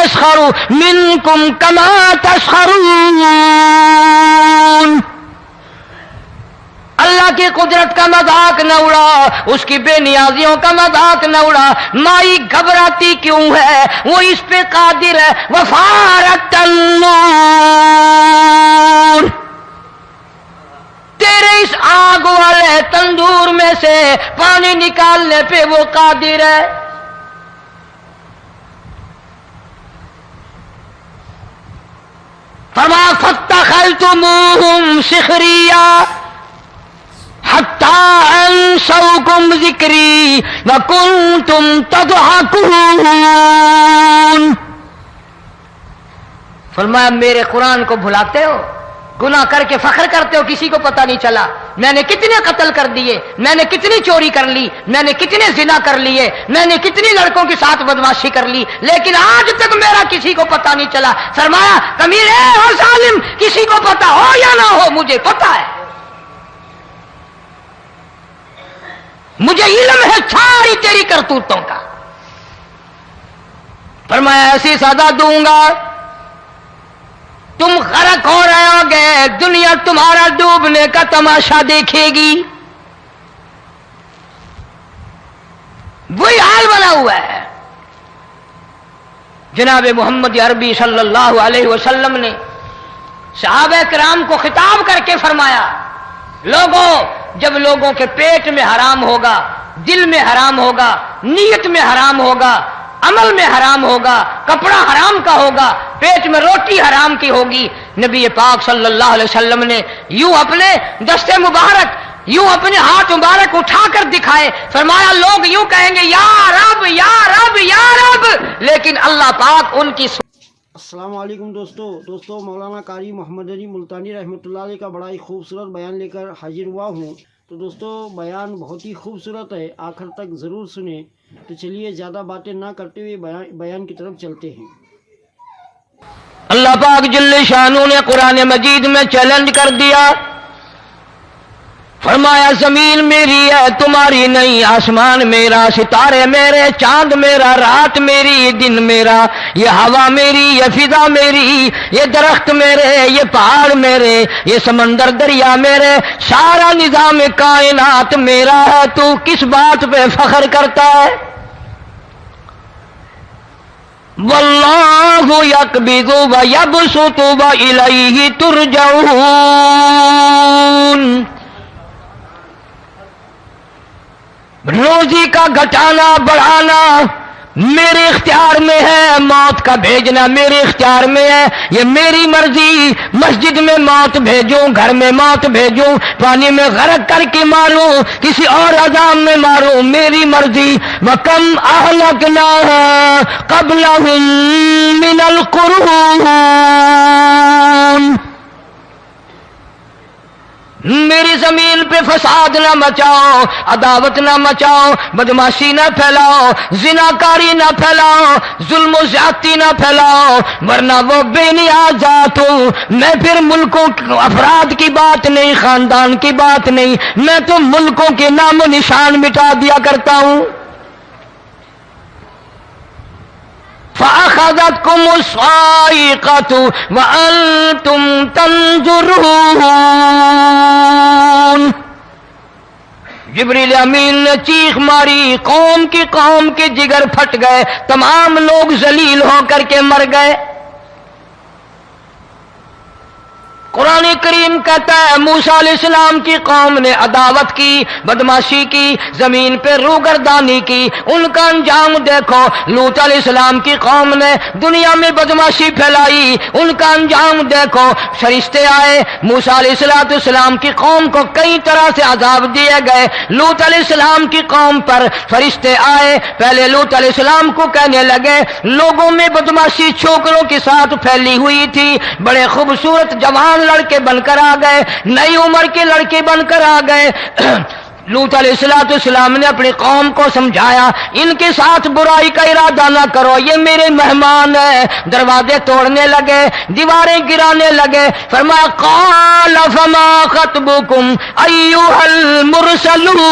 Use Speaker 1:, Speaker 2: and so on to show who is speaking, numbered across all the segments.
Speaker 1: یسخر منکم کما تسخرون. اللہ کی قدرت کا مذاق نہ اڑا، اس کی بے نیازیوں کا مذاق نہ اڑا. مائی گھبراتی کیوں ہے؟ وہ اس پہ قادر ہے. وفارت النور، تیرے اس آگ والے تندور میں سے پانی نکالنے پہ وہ قادر ہے. فما فاتخذتموہم سخریا حتی انسوکم ذکری وکنتم تضحکون. فرمایا میرے قرآن کو بھلاتے ہو، گناہ کر کے فخر کرتے ہو کسی کو پتہ نہیں چلا. میں نے کتنے قتل کر دیے، میں نے کتنی چوری کر لی، میں نے کتنے زنا کر لیے، میں نے کتنی لڑکوں کے ساتھ بدماشی کر لی، لیکن آج تک میرا کسی کو پتہ نہیں چلا. فرمایا کمینے اور ظالم، کسی کو پتہ ہو یا نہ ہو مجھے پتہ ہے، مجھے علم ہے ساری تیری کرتوتوں کا. فرمایا ایسی سزا دوں گا تم غرق ہو رہے ہو گے، دنیا تمہارا ڈوبنے کا تماشا دیکھے گی. وہی حال بنا ہوا ہے. جناب محمد عربی صلی اللہ علیہ وسلم نے صحابہ کرام کو خطاب کر کے فرمایا، لوگوں، جب لوگوں کے پیٹ میں حرام ہوگا، دل میں حرام ہوگا، نیت میں حرام ہوگا، عمل میں حرام ہوگا، کپڑا حرام کا ہوگا، پیٹ میں روٹی حرام کی ہوگی، نبی پاک صلی اللہ علیہ وسلم نے یوں اپنے دست مبارک، یوں اپنے ہاتھ مبارک اٹھا کر دکھائے. فرمایا لوگ یوں کہیں گے یا رب یا رب یا رب، لیکن اللہ پاک ان کی.
Speaker 2: السلام علیکم دوستو مولانا قاری محمد علی ملتانی رحمۃ اللہ علیہ کا بڑا ہی خوبصورت بیان لے کر حاضر ہوا ہوں. تو دوستو بیان بہت ہی خوبصورت ہے، آخر تک ضرور سنیں. تو چلیے زیادہ باتیں نہ کرتے ہوئے بیان کی طرف چلتے ہیں.
Speaker 1: اللہ پاک جل شانہ نے قرآن مجید میں چیلنج کر دیا. فرمایا زمین میری ہے تمہاری نہیں، آسمان میرا، ستارے میرے، چاند میرا، رات میری، دن میرا، یہ ہوا میری، یہ فضا میری، یہ درخت میرے، یہ پہاڑ میرے، یہ سمندر دریا میرے، سارا نظام کائنات میرا ہے. تو کس بات پہ فخر کرتا ہے؟ واللہ یقبض ویبسط والیہ ترجعون. روزی کا گھٹانا بڑھانا میرے اختیار میں ہے، موت کا بھیجنا میرے اختیار میں ہے، یہ میری مرضی. مسجد میں موت بھیجوں، گھر میں موت بھیجوں، پانی میں غرق کر کے ماروں، کسی اور عذاب میں ماروں، میری مرضی. وَكَمْ أَهْلَكْنَا قَبْلَهُمْ مِنَ الْقُرُونِ. میری زمین پہ فساد نہ مچاؤ، عداوت نہ مچاؤ، بدماشی نہ پھیلاؤ، زناکاری نہ پھیلاؤ، ظلم و زیادتی نہ پھیلاؤ، ورنہ وہ بے نیاز ذات ہوں. میں پھر ملکوں افراد کی بات نہیں، خاندان کی بات نہیں، میں تو ملکوں کے نام و نشان مٹا دیا کرتا ہوں. فَأَخَذَتْكُمُ الصَّاعِقَةُ وَأَنْتُمْ تَنْظُرُونَ. جبریل امین نے چیخ ماری، قوم کے جگر پھٹ گئے، تمام لوگ ذلیل ہو کر کے مر گئے. قرآن کریم کہتا ہے موسیٰ علیہ السلام کی قوم نے عداوت کی، بدماشی کی، زمین پہ روگردانی کی. ان کا انجام دیکھو. لوط علیہ السلام کی قوم نے دنیا میں بدماشی پھیلائی، ان کا انجام دیکھو. فرشتے آئے، موسیٰ علیہ السلام کی قوم کو کئی طرح سے عذاب دیے گئے. لوط علیہ السلام کی قوم پر فرشتے آئے، پہلے لوط علیہ السلام کو کہنے لگے لوگوں میں بدماشی چھوکروں کے ساتھ پھیلی ہوئی تھی، بڑے خوبصورت جوان لڑکے بن کر آ گئے، نئی عمر کے لڑکے بن کر آ گئے. لوط علیہ السلام نے اپنی قوم کو سمجھایا ان کے ساتھ برائی کا ارادہ نہ کرو، یہ میرے مہمان ہیں. دروازے توڑنے لگے، دیواریں گرانے لگے. فرمایا قال فما خطبكم ایھا المرسلون.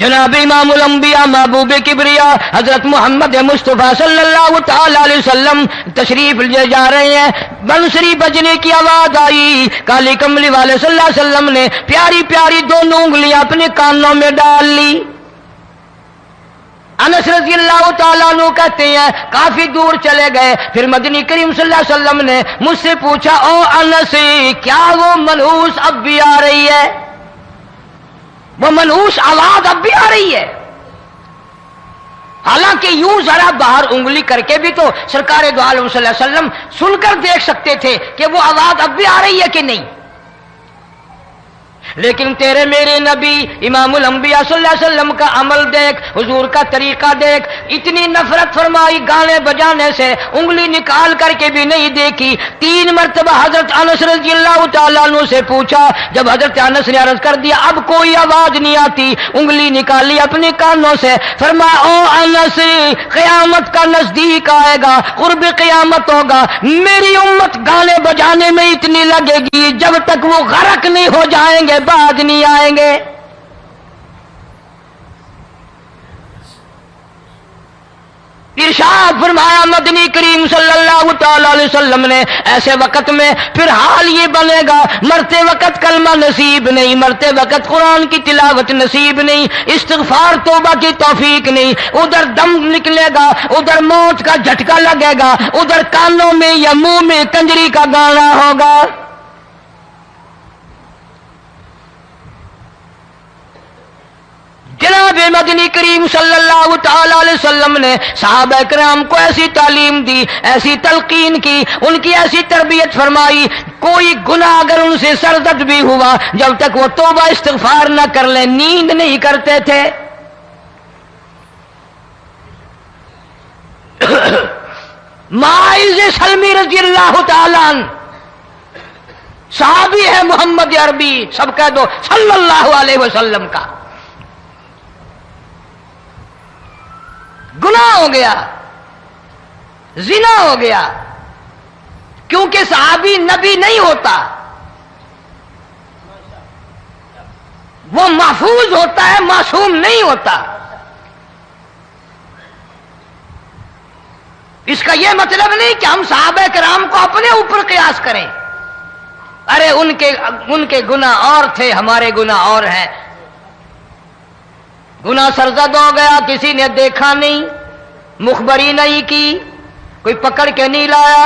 Speaker 1: جناب امام الانبیاء محبوب کبریا حضرت محمد مصطفیٰ صلی اللہ تعالی علیہ وسلم تشریف لے جا رہے ہیں، بنسری بجنے کی آواز آئی، کالی کملی والے صلی اللہ علیہ وسلم نے پیاری پیاری دونوں انگلیاں اپنے کانوں میں ڈال لی۔ انس رضی اللہ تعالیٰ عنہ کہتے ہیں کافی دور چلے گئے، پھر مدنی کریم صلی اللہ علیہ وسلم نے مجھ سے پوچھا، او انس کیا وہ منحوس اب بھی آ رہی ہے؟ وہ منحوس آواز اب بھی آ رہی ہے؟ حالانکہ یوں ذرا باہر انگلی کر کے بھی تو سرکار دو عالم صلی اللہ علیہ وسلم سن کر دیکھ سکتے تھے کہ وہ آواز اب بھی آ رہی ہے کہ نہیں، لیکن تیرے میرے نبی امام الانبیاء صلی اللہ علیہ وسلم کا عمل دیکھ، حضور کا طریقہ دیکھ، اتنی نفرت فرمائی گانے بجانے سے، انگلی نکال کر کے بھی نہیں دیکھی۔ 3 مرتبہ حضرت انس رضی اللہ تعالیٰ عنہ سے پوچھا، جب حضرت انس نے عرض کر دیا اب کوئی آواز نہیں آتی، انگلی نکالی اپنے کانوں سے، فرمایا او انس قیامت کا نزدیک آئے گا، قرب قیامت ہوگا، میری امت گانے بجانے میں اتنی لگے گی جب تک وہ غرق نہیں ہو جائیں گے بعد نہیں آئیں گے۔ ارشاد فرمایا مدنی کریم صلی اللہ تعالی علیہ وسلم نے ایسے وقت میں پھر حال یہ بنے گا، مرتے وقت کلمہ نصیب نہیں، مرتے وقت قرآن کی تلاوت نصیب نہیں، استغفار توبہ کی توفیق نہیں، ادھر دم نکلے گا، ادھر موت کا جھٹکا لگے گا، ادھر کانوں میں یا منہ میں کنجری کا گانا ہوگا۔ جناب مدنی کریم صلی اللہ تعالی علیہ وسلم نے صحابہ کرام کو ایسی تعلیم دی، ایسی تلقین کی، ان کی ایسی تربیت فرمائی، کوئی گناہ اگر ان سے سرزد بھی ہوا جب تک وہ توبہ استغفار نہ کر لیں نیند نہیں کرتے تھے۔ معاذ سلمی رضی اللہ تعالیٰ عنہ صحابی ہے محمد عربی، سب کہہ دو صلی اللہ علیہ وسلم کا، گناہ ہو گیا، زنا ہو گیا، کیونکہ صحابی نبی نہیں ہوتا، وہ محفوظ ہوتا ہے، معصوم نہیں ہوتا۔ اس کا یہ مطلب نہیں کہ ہم صحابہ کرام کو اپنے اوپر قیاس کریں، ارے ان کے گناہ اور تھے، ہمارے گناہ اور ہیں۔ گناہ سرزد ہو گیا، کسی نے دیکھا نہیں، مخبری نہیں کی، کوئی پکڑ کے نہیں لایا،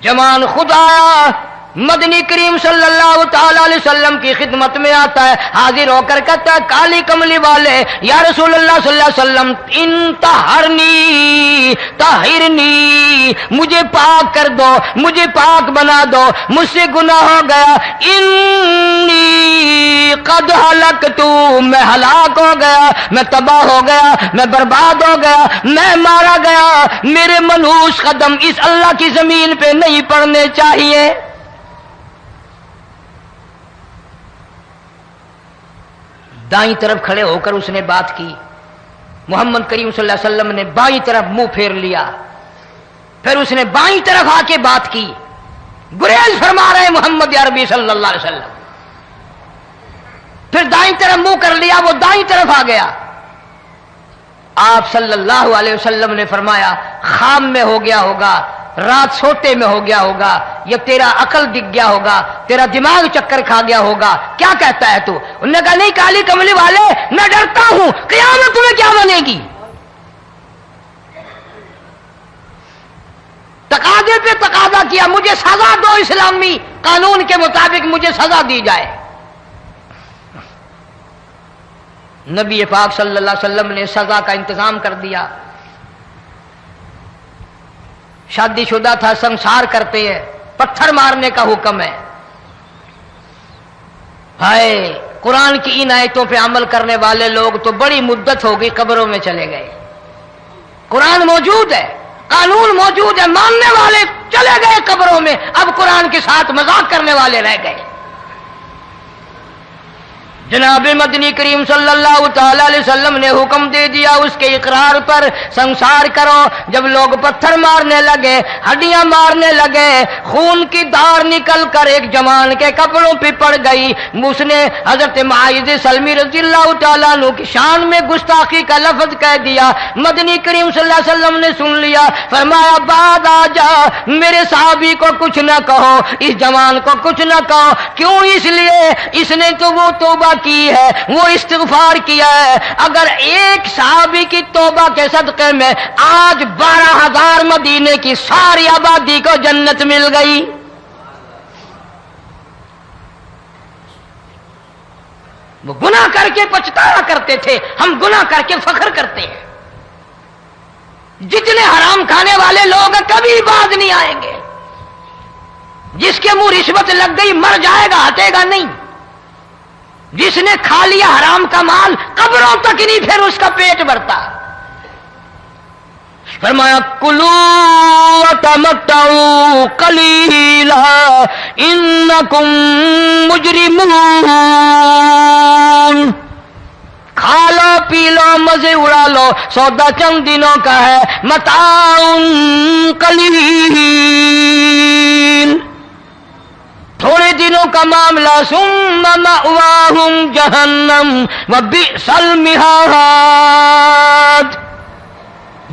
Speaker 1: جمان خود آیا، مدنی کریم صلی اللہ تعالی علیہ وسلم کی خدمت میں آتا ہے، حاضر ہو کر کہتا ہے کالی کملی والے یا رسول اللہ صلی اللہ علیہ وسلم انطہرنی طہرنی، مجھے پاک کر دو، مجھے پاک بنا دو، مجھ سے گناہ ہو گیا، انی قد ہلکت، میں ہلاک ہو گیا، میں تباہ ہو گیا، میں برباد ہو گیا، میں مارا گیا، میرے منحوس قدم اس اللہ کی زمین پہ نہیں پڑنے چاہیے۔ دائیں طرف کھڑے ہو کر اس نے بات کی، محمد کریم صلی اللہ علیہ وسلم نے بائیں طرف منہ پھیر لیا، پھر اس نے بائیں طرف آ کے بات کی، گریز فرما رہے محمد عربی صلی اللہ علیہ وسلم، پھر دائیں طرف منہ کر لیا، وہ دائیں طرف آ گیا۔ آپ صلی اللہ علیہ وسلم نے فرمایا خام میں ہو گیا ہوگا، رات سوتے میں ہو گیا ہوگا، یا تیرا عقل دکھ گیا ہوگا، تیرا دماغ چکر کھا گیا ہوگا، کیا کہتا ہے تو؟ انہوں نے کہا نہیں کالی کملی والے، میں ڈرتا ہوں قیامت میں کیا بنے گی، تقاضے پہ تقاضا کیا، مجھے سزا دو، اسلامی قانون کے مطابق مجھے سزا دی جائے۔ نبی پاک صلی اللہ علیہ وسلم نے سزا کا انتظام کر دیا۔ شادی شدہ تھا، سنسار کرتے ہیں، پتھر مارنے کا حکم ہے۔ ہائے قرآن کی ان آیتوں پہ عمل کرنے والے لوگ تو بڑی مدت ہو گئی قبروں میں چلے گئے۔ قرآن موجود ہے، قانون موجود ہے، ماننے والے چلے گئے قبروں میں، اب قرآن کے ساتھ مذاق کرنے والے رہ گئے۔ جناب مدنی کریم صلی اللہ تعالی علیہ وسلم نے حکم دے دیا اس کے اقرار پر سنسار کرو. جب لوگ پتھر مارنے لگے, ہڈیاں مارنے لگے, خون کی دھار نکل کر ایک جوان کے کپڑوں پہ پڑ گئی. اس نے حضرت معاذ سلمی رضی اللہ تعالیٰ عنہ کی شان میں گستاخی کا لفظ کہہ دیا. مدنی کریم صلی اللہ علیہ وسلم نے سن لیا, فرمایا بعد آ جا, میرے صحابی کو کچھ نہ کہو, اس جوان کو کچھ نہ کہو. کیوں؟ اس لیے اس نے تو وہ توبہ کی ہے, وہ استغفار کیا ہے. اگر ایک صحابی کی توبہ کے صدقے میں آج 12,000 مدینے کی ساری آبادی کو جنت مل گئی. وہ گناہ کر کے پچھتایا کرتے تھے, ہم گناہ کر کے فخر کرتے ہیں. جتنے حرام کھانے والے لوگ کبھی باز نہیں آئیں گے. جس کے منہ رشوت لگ گئی مر جائے گا, ہٹے گا نہیں. جس نے کھا لیا حرام کا مال قبروں تک نہیں پھر اس کا پیٹ بھرتا. فرمایا کلو وتمتعوا قلیلا انکم مجرمون, کھا لو پی لو مزے اڑا لو, سودا چند دنوں کا ہے. متاع قلیل, تھوڑے دنوں کا معاملہ. ثم مأواہم جہنم وبئس المہاد,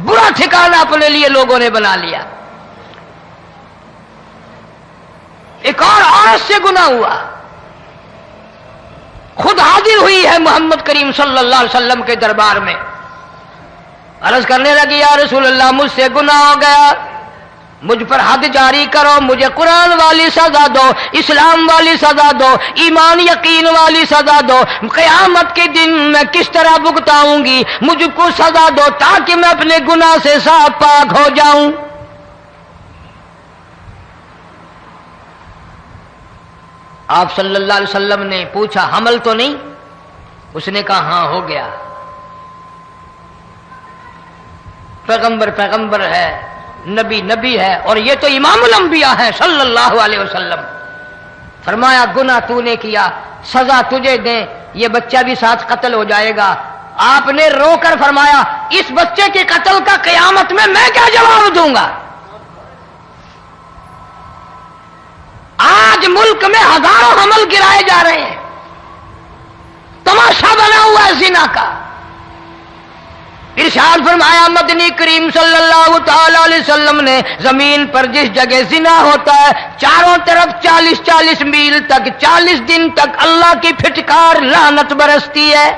Speaker 1: برا ٹھکانہ اپنے لیے لوگوں نے بنا لیا. ایک اور عورت سے گناہ ہوا, خود حاضر ہوئی ہے محمد کریم صلی اللہ علیہ وسلم کے دربار میں. عرض کرنے لگی, یا رسول اللہ مجھ سے گناہ ہو گیا, مجھ پر حد جاری کرو, مجھے قرآن والی سزا دو, اسلام والی سزا دو, ایمان یقین والی سزا دو. قیامت کے دن میں کس طرح بھگتاؤں گی, مجھ کو سزا دو تاکہ میں اپنے گناہ سے صاف پاک ہو جاؤں. آپ صلی اللہ علیہ وسلم نے پوچھا حمل تو نہیں؟ اس نے کہا ہاں ہو گیا. پیغمبر ہے, نبی ہے, اور یہ تو امام الانبیاء ہے صلی اللہ علیہ وسلم. فرمایا گناہ تو نے کیا, سزا تجھے دیں, یہ بچہ بھی ساتھ قتل ہو جائے گا. آپ نے رو کر فرمایا اس بچے کے قتل کا قیامت میں کیا جواب دوں گا؟ آج ملک میں ہزاروں حمل گرائے جا رہے ہیں, تماشا بنا ہوا ہے زنا کا. ارشاد فرمایا مدنی کریم صلی اللہ تعالی علیہ وسلم نے, زمین پر جس جگہ زنا ہوتا ہے چاروں طرف 40 میل تک 40 دن تک اللہ کی پھٹکار لعنت برستی ہے.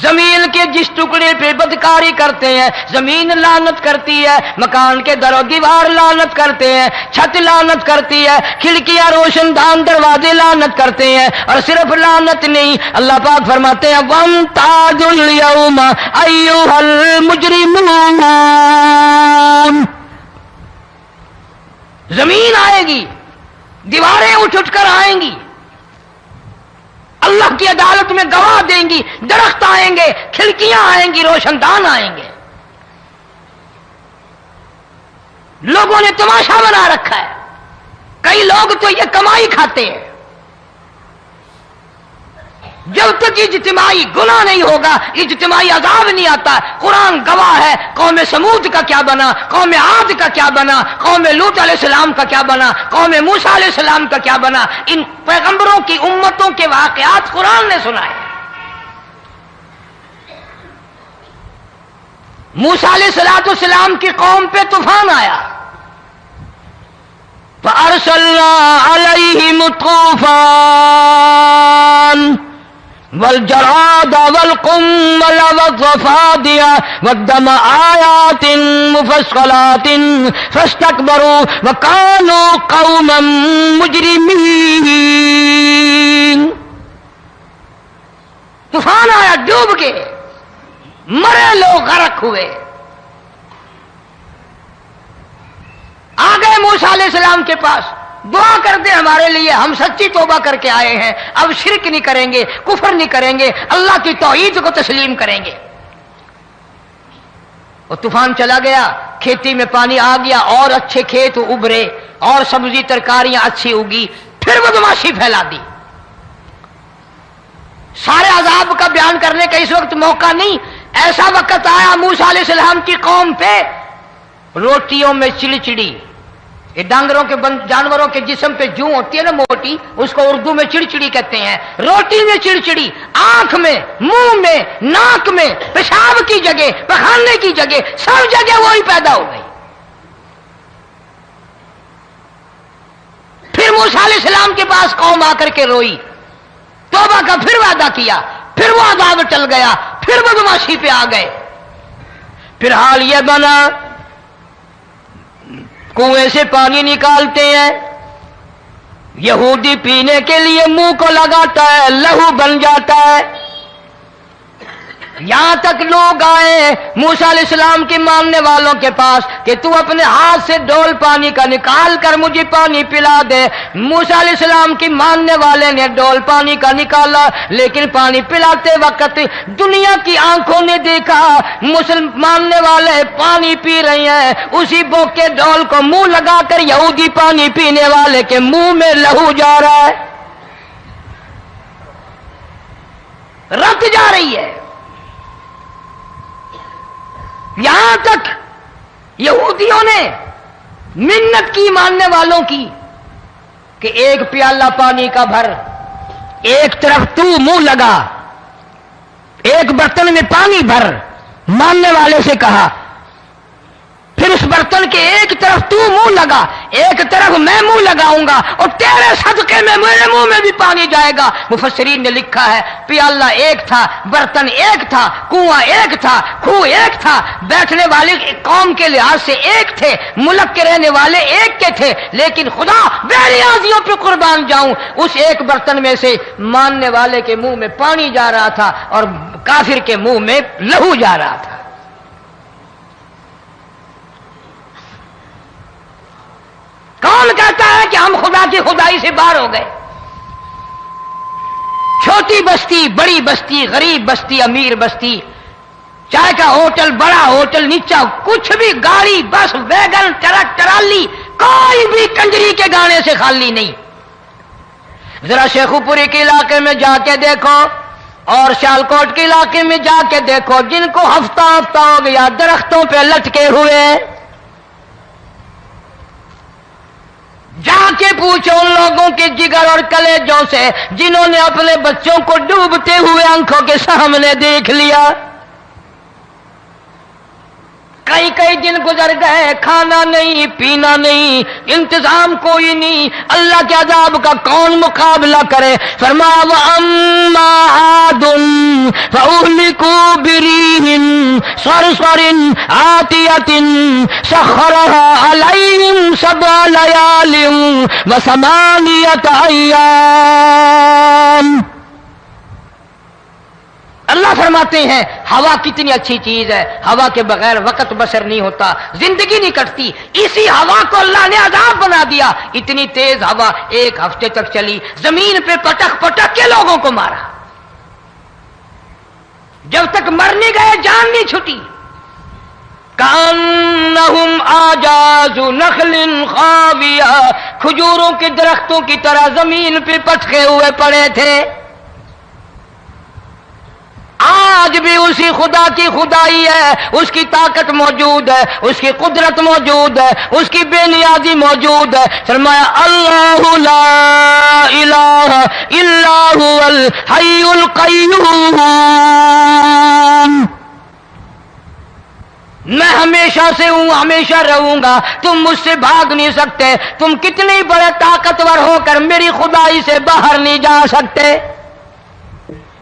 Speaker 1: زمین کے جس ٹکڑے پہ بدکاری کرتے ہیں زمین لعنت کرتی ہے, مکان کے در و دیوار لعنت کرتے ہیں, چھت لعنت کرتی ہے, کھڑکیاں روشن دان دروازے لعنت کرتے ہیں. اور صرف لعنت نہیں, اللہ پاک فرماتے ہیں وَامْتَازُوا الْيَوْمَ أَيُّهَا الْمُجْرِمُونَ, زمین آئے گی, دیواریں اٹھ کر آئیں گی, اللہ کی عدالت میں گواہ دیں گی, درخت آئیں گے, کھڑکیاں آئیں گی, روشن دان آئیں گے. لوگوں نے تماشا بنا رکھا ہے. کئی لوگ تو یہ کمائی کھاتے ہیں. جب تک اجتماعی گناہ نہیں ہوگا اجتماعی عذاب نہیں آتا. قرآن گواہ ہے, قوم سمود کا کیا بنا, قوم عاد کا کیا بنا, قوم لوط علیہ السلام کا کیا بنا, قوم موسیٰ علیہ السلام کا کیا بنا. ان پیغمبروں کی امتوں کے واقعات قرآن نے سنائے. موسیٰ علیہ السلام کی قوم پہ طوفان آیا, فَأَرْسَلْنَا عَلَيْهِمُ الطُّوفَانَ والجراد والقمل والضفادع والدم آيات مفصلات فاستكبروا وكانوا قوما مجرمين. طوفان آیا, ڈوب کے مرے لوگ, غرق ہوئے. آ گئے موسیٰ علیہ السلام کے پاس, دعا کر دے ہمارے لیے, ہم سچی توبہ کر کے آئے ہیں, اب شرک نہیں کریں گے, کفر نہیں کریں گے, اللہ کی توحید کو تسلیم کریں گے. اور طوفان چلا گیا, کھیتی میں پانی آ گیا, اور اچھے کھیت ابھرے, اور سبزی ترکاریاں اچھی اگی. پھر پھر بدماشی پھیلا دی. سارے عذاب کا بیان کرنے کا اس وقت موقع نہیں. ایسا وقت آیا موسیٰ علیہ السلام کی قوم پہ روٹیوں میں چڑچڑی. یہ ڈانگروں کے جانوروں کے جسم پہ جوں ہوتی ہے نا موٹی, اس کو اردو میں چڑچڑی کہتے ہیں. روٹی میں چڑچڑی, آنکھ میں, منہ میں, ناک میں, پیشاب کی جگہ, پخانے کی جگہ, سب جگہ وہی پیدا ہو گئی. پھر موسیٰ علیہ السلام کے پاس قوم آ کر کے روئی, توبہ کا پھر وعدہ کیا, پھر وہ عذاب ٹل گیا, پھر بدماشی پہ آ گئے. پھر حال یہ بنا کنویں سے پانی نکالتے ہیں, یہودی پینے کے لیے منہ کو لگاتا ہے, لہو بن جاتا ہے. یہاں تک لوگ آئے موسیٰ علیہ السلام کے ماننے والوں کے پاس کہ تو اپنے ہاتھ سے ڈول پانی کا نکال کر مجھے پانی پلا دے. موسیٰ علیہ السلام کی ماننے والے نے ڈول پانی کا نکالا, لیکن پانی پلاتے وقت دنیا کی آنکھوں نے دیکھا ماننے والے پانی پی رہے ہیں, اسی بوک کے ڈول کو منہ لگا کر یہودی پانی پینے والے کے منہ میں لہو جا رہا ہے, رت جا رہی ہے. یہاں تک یہودیوں نے منت کی ماننے والوں کی کہ ایک پیالہ پانی کا بھر, ایک طرف تو منہ لگا, ایک برتن میں پانی بھر. ماننے والے سے کہا پھر اس برتن کے ایک طرف تو منہ لگا, ایک طرف میں منہ لگاؤں گا, اور تیرے صدقے میں میرے منہ میں بھی پانی جائے گا. مفسرین نے لکھا ہے پیالہ ایک تھا, برتن ایک تھا, کنواں ایک تھا, کھو ایک تھا, بیٹھنے والے قوم کے لحاظ سے ایک تھے, ملک کے رہنے والے ایک کے تھے, لیکن خدا بے نیازیوں پہ قربان جاؤں اس ایک برتن میں سے ماننے والے کے منہ میں پانی جا رہا تھا اور کافر کے منہ میں لہو جا رہا تھا. کون کہتا ہے کہ ہم خدا کی خدائی سے باہر ہو گئے؟ چھوٹی بستی, بڑی بستی, غریب بستی, امیر بستی, چائے کا ہوٹل, بڑا ہوٹل, نیچا کچھ بھی, گاڑی, بس, ویگن, ٹرک, ٹرالی, کوئی بھی کنجری کے گانے سے خالی نہیں. ذرا شیخو پوری کے علاقے میں جا کے دیکھو اور سیالکوٹ کے علاقے میں جا کے دیکھو, جن کو ہفتہ ہفتہ ہو گیا درختوں پہ لٹکے ہوئے, جا کے پوچھو ان لوگوں کے جگر اور کلیجوں سے جنہوں نے اپنے بچوں کو ڈوبتے ہوئے آنکھوں کے سامنے دیکھ لیا. کئی دن گزر گئے, کھانا نہیں, پینا نہیں, انتظام کوئی نہیں, اللہ کے عذاب کا کون مقابلہ کرے؟ فرمایا وَأَمَّا عَادٌ فَأُهْلِكُوا بِرِيحٍ صَرْصَرٍ عَاتِيَةٍ سَخَّرَهَا عَلَيْهِمْ سَبْعَ لَيَالٍ وَثَمَانِيَةَ أَيَّامٍ. اللہ فرماتے ہیں ہوا کتنی اچھی چیز ہے, ہوا کے بغیر وقت بسر نہیں ہوتا, زندگی نہیں کٹتی. اسی ہوا کو اللہ نے عذاب بنا دیا. اتنی تیز ہوا ایک ہفتے تک چلی, زمین پہ پٹک پٹک کے لوگوں کو مارا, جب تک مر نہیں گئے جان نہیں چھٹی. کأنہم اعجاز نخل خاویہ, کھجوروں کے درختوں کی طرح زمین پہ پٹکے ہوئے پڑے تھے. آج بھی اسی خدا کی خدائی ہے, اس کی طاقت موجود ہے, اس کی قدرت موجود ہے, اس کی بے نیازی موجود ہے. فرمایا اللہ لا الہ الا هو الحی القیوم, میں ہمیشہ سے ہوں, ہمیشہ رہوں گا, تم مجھ سے بھاگ نہیں سکتے. تم کتنی بڑے طاقتور ہو کر میری خدائی سے باہر نہیں جا سکتے.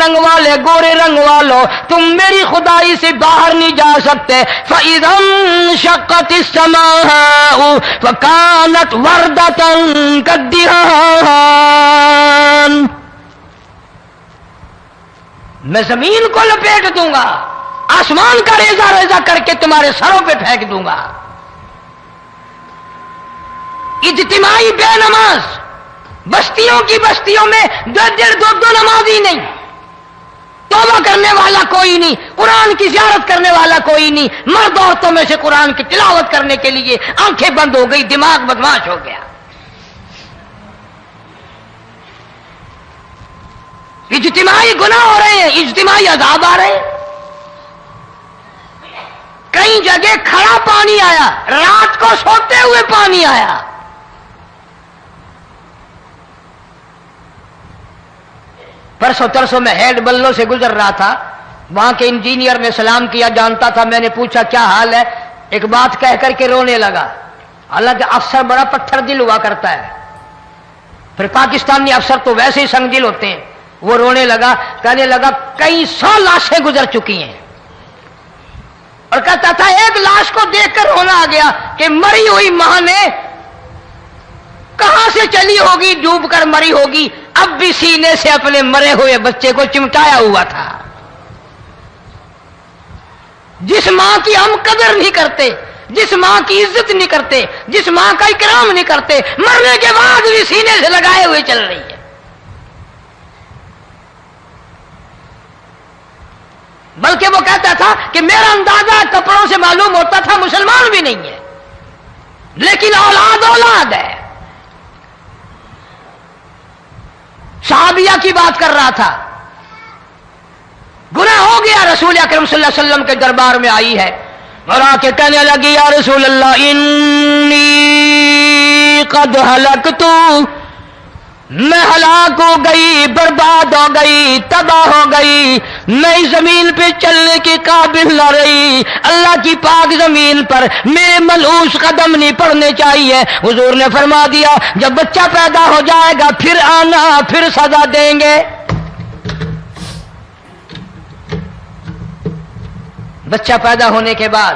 Speaker 1: رنگ والے, گورے رنگ والوں, تم میری خدائی سے باہر نہیں جا سکتے. فَإِذَا انشَقَّتِ السَّمَاءُ فَكَانَتْ وَرْدَةً كَالدِّهَانِ, میں زمین کو لپیٹ دوں گا, آسمان کا ریزہ ریزہ کر کے تمہارے سروں پہ پھینک دوں گا. اجتماعی بے نماز, بستیوں کی بستیوں میں دو نمازی نہیں, توبہ کرنے والا کوئی نہیں, قرآن کی زیارت کرنے والا کوئی نہیں. مرد عورتوں میں سے قرآن کی تلاوت کرنے کے لیے آنکھیں بند ہو گئی, دماغ بدماش ہو گیا. اجتماعی گناہ ہو رہے ہیں، اجتماعی عذاب آ رہے ہیں. کئی جگہ کھڑا پانی آیا، رات کو سوتے ہوئے پانی آیا. پرسوں ترسوں میں ہیڈ بلوں سے گزر رہا تھا، وہاں کے انجینئر نے سلام کیا، جانتا تھا. میں نے پوچھا کیا حال ہے، ایک بات کہہ کر کے رونے لگا. حالانکہ افسر بڑا پتھر دل ہوا کرتا ہے، پھر پاکستانی افسر تو ویسے ہی سنگ دل ہوتے ہیں. وہ رونے لگا، کہنے لگا کئی 100 لاشیں گزر چکی ہیں، اور کہتا تھا ایک لاش کو دیکھ کر رونا آ گیا کہ مری ہوئی ماں نے کہاں سے چلی ہوگی، ڈوب کر مری ہوگی، اب بھی سینے سے اپنے مرے ہوئے بچے کو چمٹایا ہوا تھا. جس ماں کی ہم قدر نہیں کرتے، جس ماں کی عزت نہیں کرتے، جس ماں کا اکرام نہیں کرتے، مرنے کے بعد بھی سینے سے لگائے ہوئے چل رہی ہے. بلکہ وہ کہتا تھا کہ میرا اندازہ کپڑوں سے معلوم ہوتا تھا مسلمان بھی نہیں ہے، لیکن اولاد اولاد ہے. صحابیہ کی بات کر رہا تھا، گناہ ہو گیا، رسول اکرم صلی اللہ علیہ وسلم کے دربار میں آئی ہے اور آ کے کہنے لگی یا رسول اللہ انی قد ہلکت، میں ہلاک ہو گئی، برباد ہو گئی، تباہ ہو گئی، میں اس زمین پہ چلنے کے قابل نہ رہی، اللہ کی پاک زمین پر میرے ملعوس قدم نہیں پڑنے چاہیے. حضور نے فرما دیا جب بچہ پیدا ہو جائے گا پھر آنا، پھر سزا دیں گے. بچہ پیدا ہونے کے بعد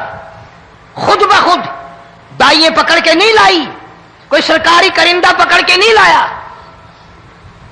Speaker 1: خود بخود دائیں پکڑ کے نہیں لائی، کوئی سرکاری کرندہ پکڑ کے نہیں لایا،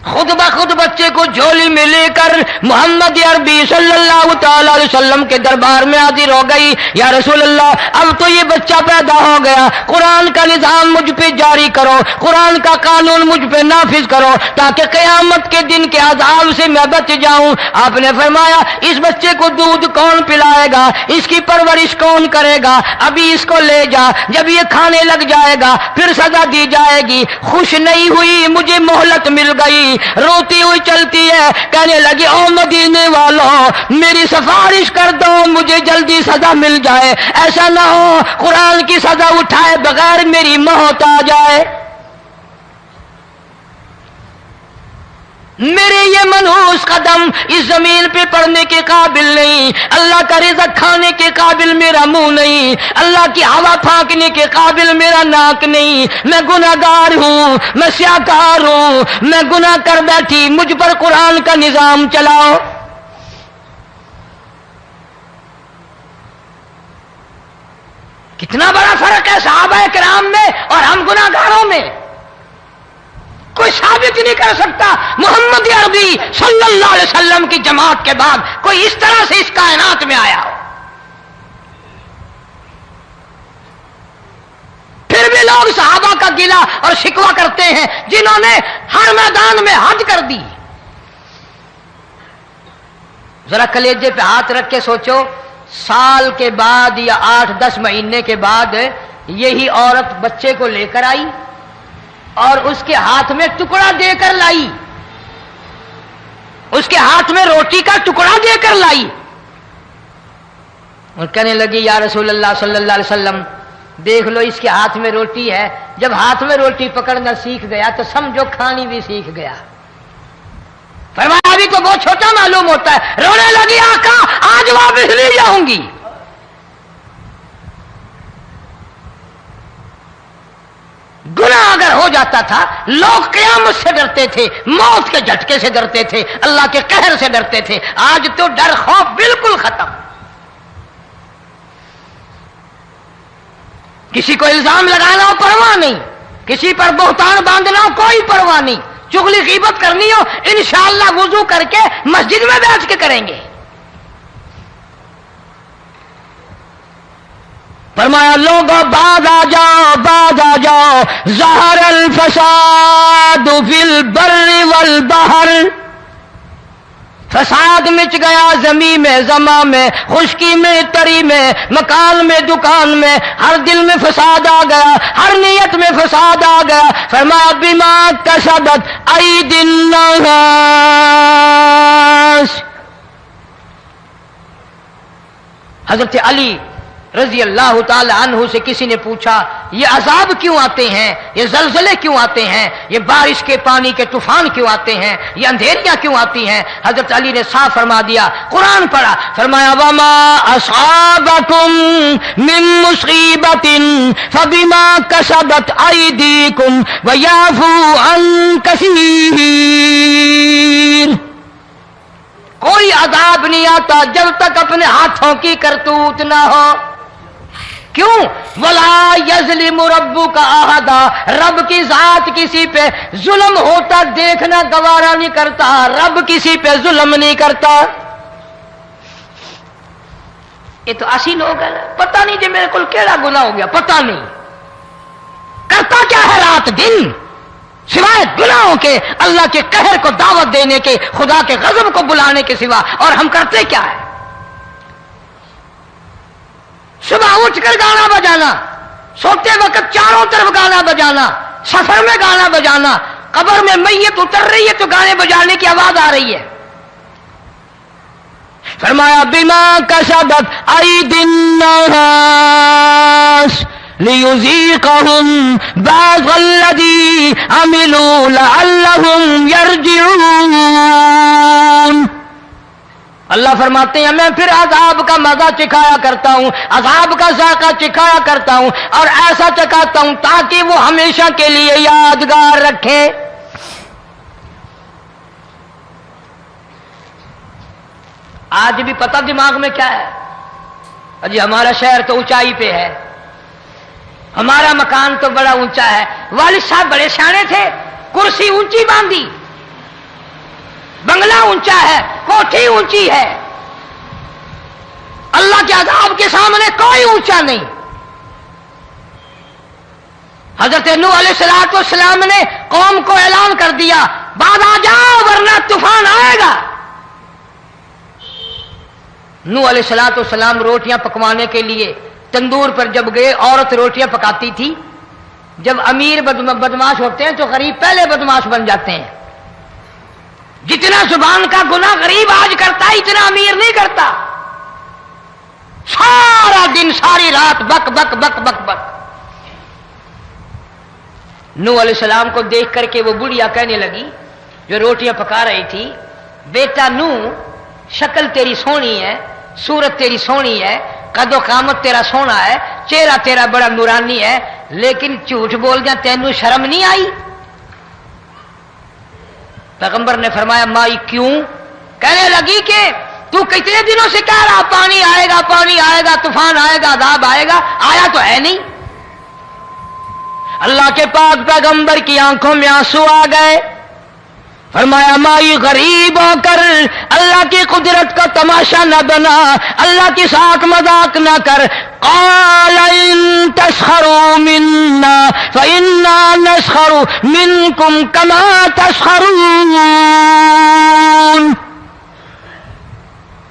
Speaker 1: خود بخود بچے کو جھولی میں لے کر محمد عربی صلی اللہ تعالی علیہ وسلم کے دربار میں حاضر ہو گئی. یا رسول اللہ اب تو یہ بچہ پیدا ہو گیا، قرآن کا نظام مجھ پہ جاری کرو، قرآن کا قانون مجھ پہ نافذ کرو تاکہ قیامت کے دن کے عذاب سے میں بچ جاؤں. آپ نے فرمایا اس بچے کو دودھ کون پلائے گا، اس کی پرورش کون کرے گا، ابھی اس کو لے جا، جب یہ کھانے لگ جائے گا پھر سزا دی جائے گی. خوش نہیں ہوئی، مجھے مہلت مل گئی، روتی ہوئی چلتی ہے، کہنے لگی او مدینے والوں میری سفارش کر دو، مجھے جلدی سزا مل جائے، ایسا نہ ہو قرآن کی سزا اٹھائے بغیر میری موت آ جائے. میرے یہ منحوس قدم اس زمین پہ پڑنے کے قابل نہیں، اللہ کا رزق کھانے کے قابل میرا منہ نہیں، اللہ کی ہوا پھانکنے کے قابل میرا ناک نہیں، میں گناہگار ہوں، میں سیاکار ہوں، میں گناہ کر بیٹھی، مجھ پر قرآن کا نظام چلاؤ. کتنا بڑا فرق ہے صحابہ کرام میں اور ہم گناہگاروں میں. کوئی ثابت نہیں کر سکتا محمد عربی صلی اللہ علیہ وسلم کی جماعت کے بعد کوئی اس طرح سے اس کائنات میں آیا ہو. پھر بھی لوگ صحابہ کا گلہ اور شکوہ کرتے ہیں جنہوں نے ہر میدان میں حج کر دی. ذرا کلیجے پہ ہاتھ رکھ کے سوچو، سال کے بعد یا 8-10 مہینے کے بعد یہی عورت بچے کو لے کر آئی اور اس کے ہاتھ میں ٹکڑا دے کر لائی، اس کے ہاتھ میں روٹی کا ٹکڑا دے کر لائی اور کہنے لگی یا رسول اللہ صلی اللہ علیہ وسلم دیکھ لو اس کے ہاتھ میں روٹی ہے. جب ہاتھ میں روٹی پکڑنا سیکھ گیا تو سمجھو کھانی بھی سیکھ گیا. فرمایا ابھی تو بہت چھوٹا معلوم ہوتا ہے. رونے لگی آقا آج واپس لے جاؤں گی. گناہ اگر ہو جاتا تھا لوگ قیامت سے ڈرتے تھے، موت کے جھٹکے سے ڈرتے تھے، اللہ کے قہر سے ڈرتے تھے. آج تو ڈر خوف بالکل ختم. کسی کو الزام لگانا ہو پرواہ نہیں، کسی پر بہتان باندھنا ہو کوئی پرواہ نہیں، چغلی غیبت کرنی ہو انشاءاللہ وضو کر کے مسجد میں بیٹھ کے کریں گے. فرمایا لوگوں بعد آ جاؤ، بعد آ جاؤ، ظہر الفساد فی البر والبحر فساد مچ گیا زمین میں زما میں خشکی میں تری میں مکان میں دکان میں ہر دل میں فساد آ گیا ہر نیت میں فساد آ گیا فرمایا بما کسبت ایدی الناس حضرت علی رضی اللہ تعالی عنہ سے کسی نے پوچھا یہ عذاب کیوں آتے ہیں یہ زلزلے کیوں آتے ہیں یہ بارش کے پانی کے طوفان کیوں آتے ہیں یہ اندھیریاں کیوں آتی ہیں حضرت علی نے صاف فرما دیا قرآن پڑھا فرمایا وما اصابکم من مصیبت فبما کسبت ایدیکم ویعفو عن کثیر کوئی عذاب نہیں آتا جب تک اپنے ہاتھوں کی کرتوت نہ ہو کیوں ولا یظلم ربک احدا رب کی ذات کسی پہ ظلم ہوتا دیکھنا گوارا نہیں کرتا رب کسی پہ ظلم نہیں کرتا یہ تو اسی لوگ ہیں پتہ نہیں جی میرے کو کیڑا گناہ ہو گیا پتہ نہیں کرتا کیا ہے رات دن سوائے گناہوں کے اللہ کے قہر کو دعوت دینے کے خدا کے غضب کو بلانے کے سوا اور ہم کرتے کیا ہے صبح اٹھ کر گانا بجانا سوتے وقت چاروں طرف گانا بجانا سفر میں گانا بجانا قبر میں میت اتر رہی ہے تو گانے بجانے کی آواز آ رہی ہے فرمایا بما کسبت ایدی الناس لیذیقہم بعض الذی عملوا لعلہم یرجعون اللہ فرماتے ہیں میں پھر عذاب کا مزہ چکھایا کرتا ہوں عذاب کا ذائقہ چکھایا کرتا ہوں اور ایسا چکھاتا ہوں تاکہ وہ ہمیشہ کے لیے یادگار رکھے آج بھی پتہ دماغ میں کیا ہے جی ہمارا شہر تو اونچائی پہ ہے ہمارا مکان تو بڑا اونچا ہے والد صاحب بڑے سیانے تھے کرسی اونچی باندھی بنگلہ اونچا ہے کوٹھی اونچی ہے اللہ کے عذاب کے سامنے کوئی اونچا نہیں حضرت نوح علیہ السلام نے قوم کو اعلان کر دیا بعد آ جاؤ ورنہ طوفان آئے گا نوح علیہ السلام روٹیاں پکوانے کے لیے تندور پر جب گئے عورت روٹیاں پکاتی تھی جب امیر بدماش ہوتے ہیں تو غریب پہلے بدماش بن جاتے ہیں جتنا زبان کا گناہ غریب آج کرتا ہے اتنا امیر نہیں کرتا سارا دن ساری رات بک بک بک بک بک نوح علیہ السلام کو دیکھ کر کے وہ بڑھیا کہنے لگی جو روٹیاں پکا رہی تھی بیٹا نوح شکل تیری سونی ہے صورت تیری سونی ہے قد و قامت تیرا سونا ہے چہرہ تیرا بڑا نورانی ہے لیکن جھوٹ بول جا تینوں شرم نہیں آئی پیغمبر نے فرمایا مائی کیوں کہنے لگی کہ تو کتنے دنوں سے کہہ رہا پانی آئے گا طوفان آئے گا عذاب آئے گا آیا تو ہے نہیں اللہ کے پاک پیغمبر کی آنکھوں میں آنسو آ گئے فرمایا مائی غریب ہو کر اللہ کی قدرت کا تماشا نہ بنا اللہ کی ساتھ مذاق نہ کر قال ان تسخروا منا فإنا نسخر منكم كما تسخرون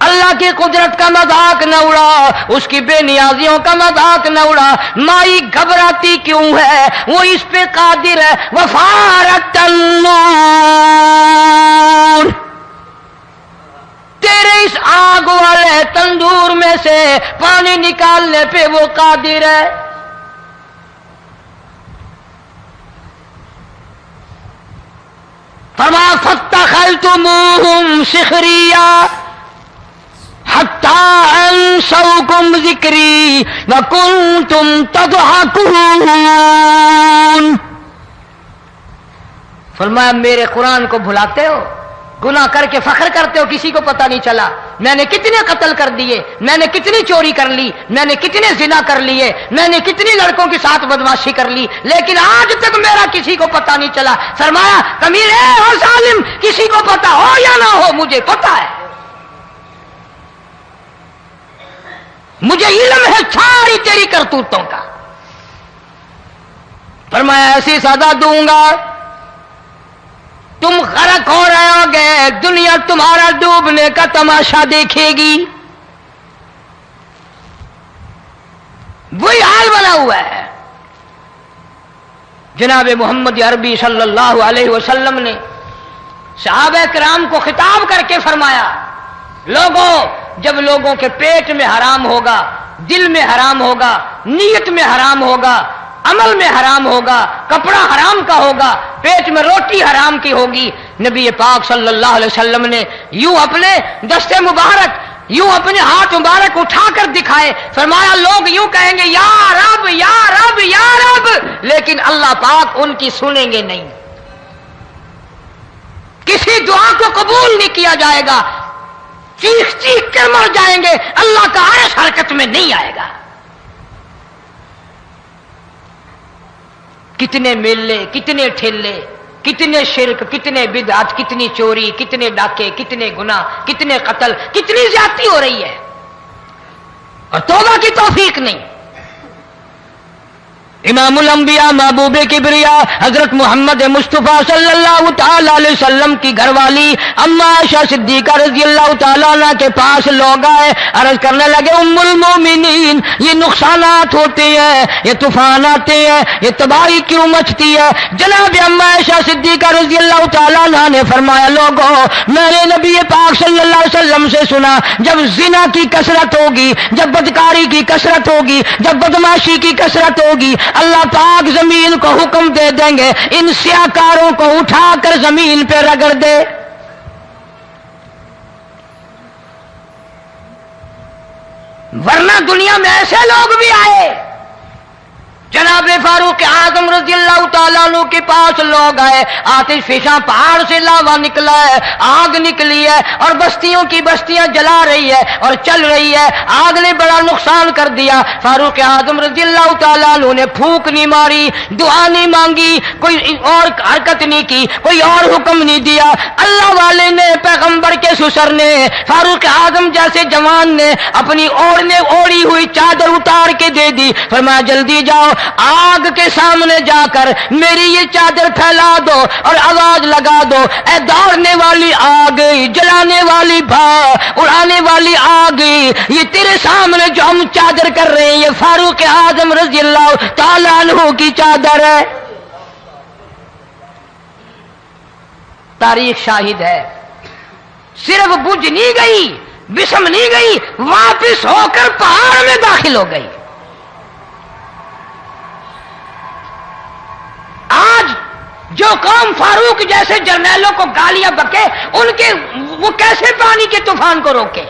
Speaker 1: اللہ کی قدرت کا مذاق نہ اڑا اس کی بے نیازیوں کا مذاق نہ اڑا مائی گھبراتی کیوں ہے وہ اس پہ قادر ہے وفارت النور تیرے اس آگ والے تندور میں سے پانی نکالنے پہ وہ قادر ہے فما فاتخذتموہم سخریا حتی انسوکم ذکری وکنتم تضحکون فرمایا میرے قرآن کو بھلاتے ہو گناہ کر کے فخر کرتے ہو کسی کو پتہ نہیں چلا میں نے کتنے قتل کر دیے میں نے کتنی چوری کر لی میں نے کتنے زنا کر لیے میں نے کتنی لڑکوں کے ساتھ بدماشی کر لی لیکن آج تک میرا کسی کو پتہ نہیں چلا فرمایا کمینے اور ظالم کسی کو پتہ ہو یا نہ ہو مجھے پتہ ہے مجھے علم ہے ساری تیری کرتوتوں کا فرمایا ایسی سزا دوں گا تم غرق ہو رہے ہوگے، دنیا تمہارا ڈوبنے کا تماشا دیکھے گی. وہی حال بنا ہوا ہے. جناب محمد عربی صلی اللہ علیہ وسلم نے صحابہ کرام کو خطاب کر کے فرمایا، لوگوں، جب لوگوں کے پیٹ میں حرام ہوگا، دل میں حرام ہوگا، نیت میں حرام ہوگا، عمل میں حرام ہوگا، کپڑا حرام کا ہوگا، پیٹ میں روٹی حرام کی ہوگی، نبی پاک صلی اللہ علیہ وسلم نے یوں اپنے دست مبارک، یوں اپنے ہاتھ مبارک اٹھا کر دکھائے، فرمایا لوگ یوں کہیں گے یا رب یا رب یا رب، لیکن اللہ پاک ان کی سنیں گے نہیں، کسی دعا کو قبول نہیں کیا جائے گا، چیخ چیخ کر مر جائیں گے، اللہ کا عرش حرکت میں نہیں آئے گا. کتنے میلے، کتنے ٹھیلے، کتنے شرک، کتنے بدعت، کتنی چوری، کتنے ڈاکے، کتنے گناہ، کتنے قتل، کتنی زیادتی ہو رہی ہے اور توبہ کی توفیق نہیں. امام الانبیاء محبوب کبریا حضرت محمد مصطفیٰ صلی اللہ تعالی علیہ وسلم کی گھر والی اما عائشہ صدیقہ رضی اللہ تعالیٰ عنہ کے پاس لوگ آئے، عرض کرنے لگے ام المومنین، یہ نقصانات ہوتے ہیں، یہ طوفان آتے ہیں، یہ تباہی کیوں مچتی ہے؟ جناب اما عائشہ صدیقہ رضی اللہ تعالیٰ عنہ نے فرمایا، لوگوں، میں نے نبی پاک صلی اللہ علیہ وسلم سے سنا، جب زنا کی کثرت ہوگی، جب بدکاری کی کثرت ہوگی، جب بدماشی کی کثرت ہوگی، اللہ پاک زمین کو حکم دے دیں گے ان سیاکاروں کو اٹھا کر زمین پہ رگڑ دے. ورنہ دنیا میں ایسے لوگ بھی آئے. جناب فاروق اعظم رضی اللہ تعالیٰ عنہ کے پاس لوگ آئے، آتش فشاں پہاڑ سے لاوا نکلا ہے، آگ نکلی ہے اور بستیوں کی بستیاں جلا رہی ہے اور چل رہی ہے، آگ نے بڑا نقصان کر دیا. فاروق اعظم رضی اللہ تعالیٰ عنہ نے پھونک نہیں ماری، دعا نہیں مانگی، کوئی اور حرکت نہیں کی، کوئی اور حکم نہیں دیا. اللہ والے نے، پیغمبر کے سسر نے، فاروق اعظم جیسے جوان نے اپنی اوڑھی ہوئی چادر اتار کے دے دی، فرمایا جلدی جاؤ، آگ کے سامنے جا کر میری یہ چادر پھیلا دو اور آواز لگا دو، اے دوڑنے والی آگ، جلانے والی اڑانے والی آگ، یہ تیرے سامنے جو ہم چادر کر رہے ہیں یہ فاروق اعظم رضی اللہ تعالیٰ عنہ کی چادر ہے. تاریخ شاہد ہے، صرف بجھ نہیں گئی، بسم نہیں گئی، واپس ہو کر پہاڑ میں داخل ہو گئی. آج جو قوم فاروق جیسے جرنیلوں کو گالیاں بکے، ان کے وہ کیسے پانی کے طوفان کو روکے؟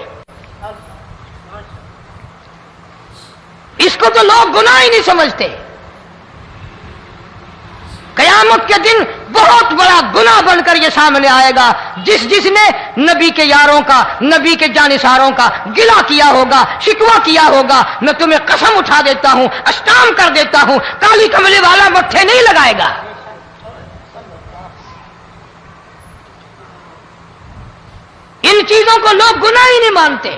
Speaker 1: اس کو تو لوگ گناہ ہی نہیں سمجھتے. قیامت کے دن بہت بڑا گناہ بن کر یہ سامنے آئے گا. جس نے نبی کے یاروں کا، نبی کے جانثاروں کا گلہ کیا ہوگا، شکوہ کیا ہوگا، میں تمہیں قسم اٹھا دیتا ہوں، اشتام کر دیتا ہوں، کالی کملی والا مٹھے نہیں لگائے گا. ان چیزوں کو لوگ گناہ ہی نہیں مانتے.